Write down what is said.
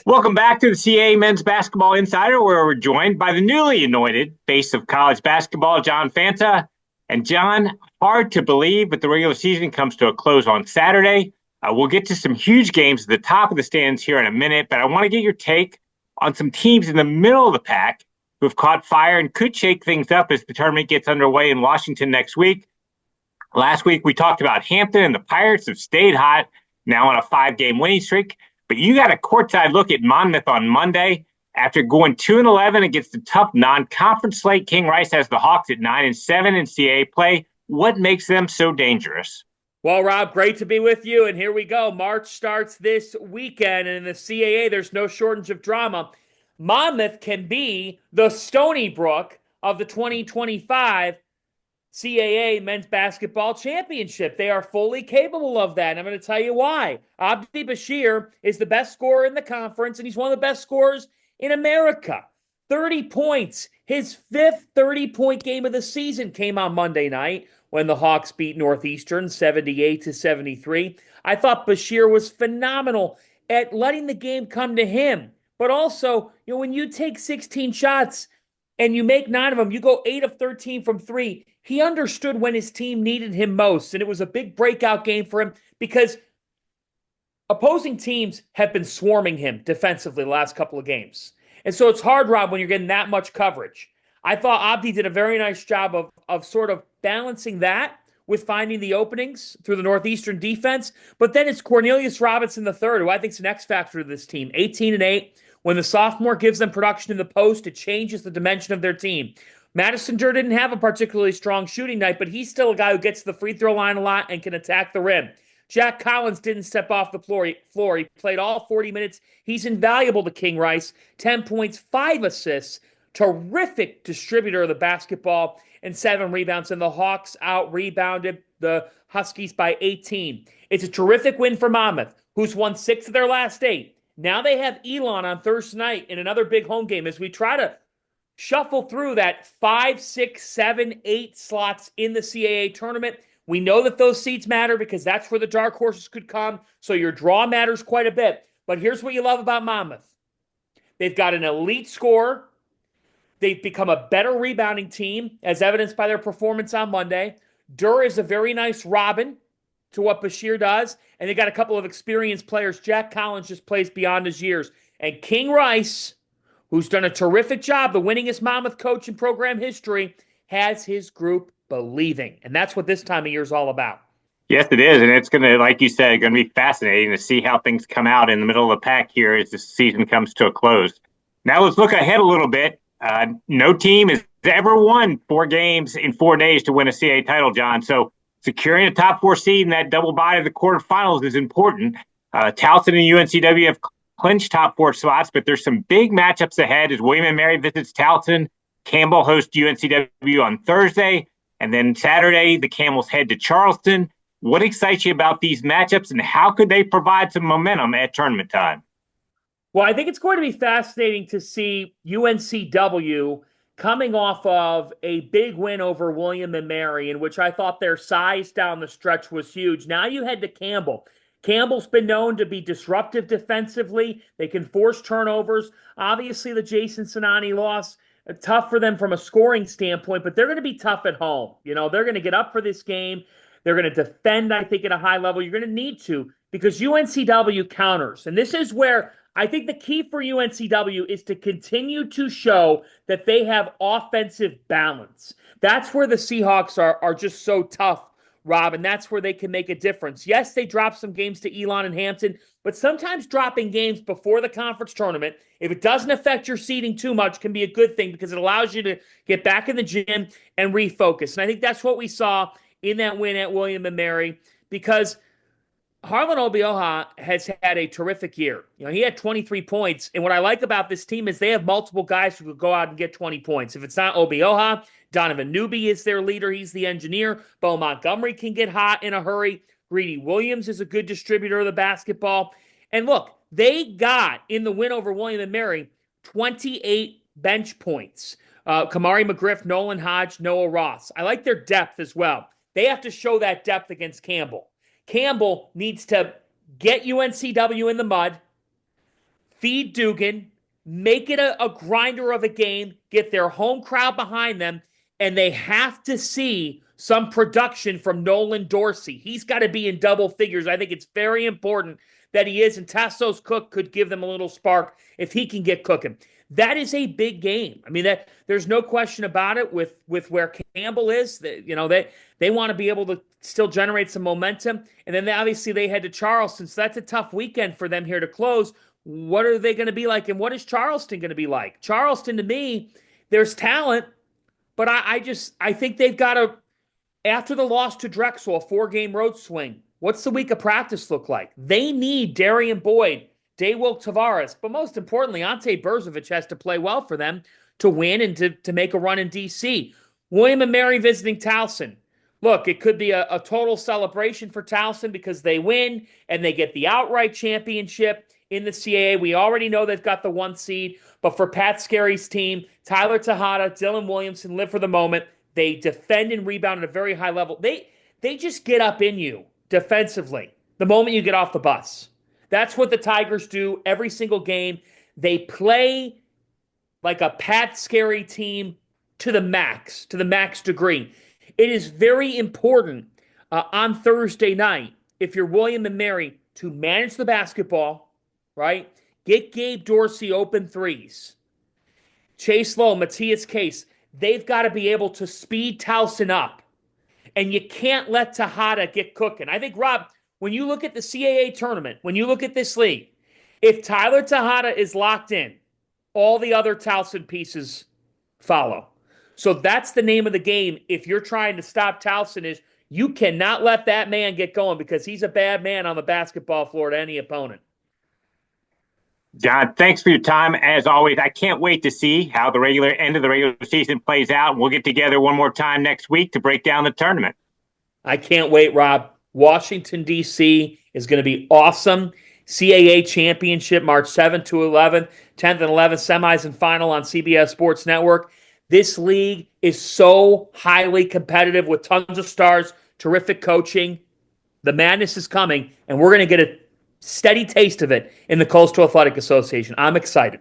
Welcome back to the CAA Men's Basketball Insider, where we're joined by the newly anointed face of college basketball, John Fanta. And John, hard to believe, but the regular season comes to a close on Saturday. We'll get to some huge games at the top of the stands here in a minute, but I want to get your take on some teams in the middle of the pack who have caught fire and could shake things up as the tournament gets underway in Washington next week. Last week, we talked about Hampton, and the Pirates have stayed hot, now on a 5-game winning streak. But you got a courtside look at Monmouth on Monday. After going 2-11 against the tough non-conference slate, King Rice has the Hawks at 9-7 in CAA play. What makes them so dangerous? Well, Rob, great to be with you. And here we go. March starts this weekend. And in the CAA, there's no shortage of drama. Monmouth can be the Stony Brook of the 2025 CAA Men's Basketball Championship. They are fully capable of that. And I'm going to tell you why. Abdi Bashir is the best scorer in the conference, and he's one of the best scorers in America. 30 points. His fifth 30-point game of the season came on Monday night when the Hawks beat Northeastern 78-73. I thought Bashir was phenomenal at letting the game come to him. But also, when you take 16 shots and you make 9 of them, you go 8 of 13 from 3. He understood when his team needed him most, and it was a big breakout game for him because opposing teams have been swarming him defensively the last couple of games. And so it's hard, Rob, when you're getting that much coverage. I thought Abdi did a very nice job of sort of balancing that with finding the openings through the Northeastern defense. But then it's Cornelius Robinson III, who I think is an X factor to this team. 18-8. When the sophomore gives them production in the post, it changes the dimension of their team. Madison Durr didn't have a particularly strong shooting night, but he's still a guy who gets to the free throw line a lot and can attack the rim. Jack Collins didn't step off the floor. He played all 40 minutes. He's invaluable to King Rice. 10 points, 5 assists. Terrific distributor of the basketball and 7 rebounds. And the Hawks out-rebounded the Huskies by 18. It's a terrific win for Monmouth, who's won 6 of their last 8. Now they have Elon on Thursday night in another big home game as we try to shuffle through that 5, 6, 7, 8 slots in the CAA tournament. We know that those seeds matter because that's where the dark horses could come. So your draw matters quite a bit. But here's what you love about Monmouth. They've got an elite scorer. They've become a better rebounding team, as evidenced by their performance on Monday. Durr is a very nice Robin to what Bashir does. And they got a couple of experienced players. Jack Collins just plays beyond his years. And King Rice, who's done a terrific job, the winningest Monmouth coach in program history, has his group believing. And that's what this time of year is all about. Yes, it is. And it's going to, like you said, going to be fascinating to see how things come out in the middle of the pack here as the season comes to a close. Now let's look ahead a little bit. No team has ever won 4 games in 4 days to win a CAA title, John. So securing a top 4 seed in that double bye of the quarterfinals is important. Towson and UNCW have clinched top 4 spots, but there's some big matchups ahead as William and Mary visits Towson. Campbell hosts UNCW on Thursday. And then Saturday, the Camels head to Charleston. What excites you about these matchups, and how could they provide some momentum at tournament time? Well, I think it's going to be fascinating to see UNCW coming off of a big win over William and Mary, in which I thought their size down the stretch was huge. Now you head to Campbell. Campbell's been known to be disruptive defensively. They can force turnovers. Obviously, the Jason Sinani loss, tough for them from a scoring standpoint, but they're going to be tough at home. They're going to get up for this game. They're going to defend, I think, at a high level. You're going to need to because UNCW counters. And this is where I think the key for UNCW is to continue to show that they have offensive balance. That's where the Seahawks are just so tough, Rob, and that's where they can make a difference. Yes, they dropped some games to Elon and Hampton, but sometimes dropping games before the conference tournament, if it doesn't affect your seeding too much, can be a good thing because it allows you to get back in the gym and refocus. And I think that's what we saw in that win at William and Mary because Harlan Obioha has had a terrific year. He had 23 points, and what I like about this team is they have multiple guys who could go out and get 20 points. If it's not Obioha, Donovan Newby is their leader. He's the engineer. Bo Montgomery can get hot in a hurry. Greedy Williams is a good distributor of the basketball. And look, they got, in the win over William and Mary, 28 bench points. Kamari McGriff, Nolan Hodge, Noah Ross. I like their depth as well. They have to show that depth against Campbell. Campbell needs to get UNCW in the mud, feed Dugan, make it a grinder of a game, get their home crowd behind them, and they have to see some production from Nolan Dorsey. He's got to be in double figures. I think it's very important that he is, and Tassos Cook could give them a little spark if he can get cooking. That is a big game. I mean, that there's no question about it with where Campbell is. They want to be able to still generate some momentum. And then obviously they head to Charleston. So that's a tough weekend for them here to close. What are they going to be like? And what is Charleston going to be like? Charleston, to me, there's talent, but I think they've got to, after the loss to Drexel, a 4-game road swing, what's the week of practice look like? They need Darian Boyd, Daywilk Tavares, but most importantly, Ante Berzovic has to play well for them to win and to make a run in D.C. William and Mary visiting Towson. Look, it could be a total celebration for Towson because they win and they get the outright championship in the CAA. We already know they've got the 1 seed, but for Pat Scarry's team, Tyler Tejada, Dylan Williamson live for the moment. They defend and rebound at a very high level. They just get up in you defensively the moment you get off the bus. That's what the Tigers do every single game. They play like a Pat Scarry team to the max degree. It is very important on Thursday night, if you're William and Mary, to manage the basketball, right? Get Gabe Dorsey open threes. Chase Lowe, Matthias Case, they've got to be able to speed Towson up. And you can't let Tejada get cooking. I think, Rob, when you look at the CAA tournament, when you look at this league, if Tyler Tejada is locked in, all the other Towson pieces follow. So that's the name of the game. If you're trying to stop Towson, is you cannot let that man get going because he's a bad man on the basketball floor to any opponent. John, thanks for your time. As always, I can't wait to see how the end of the regular season plays out. We'll get together one more time next week to break down the tournament. I can't wait, Rob. Washington, D.C. is going to be awesome. CAA Championship, March 7th to 11th, 10th and 11th, semis and final on CBS Sports Network. This league is so highly competitive with tons of stars, terrific coaching. The madness is coming, and we're going to get a steady taste of it in the Coastal Athletic Association. I'm excited.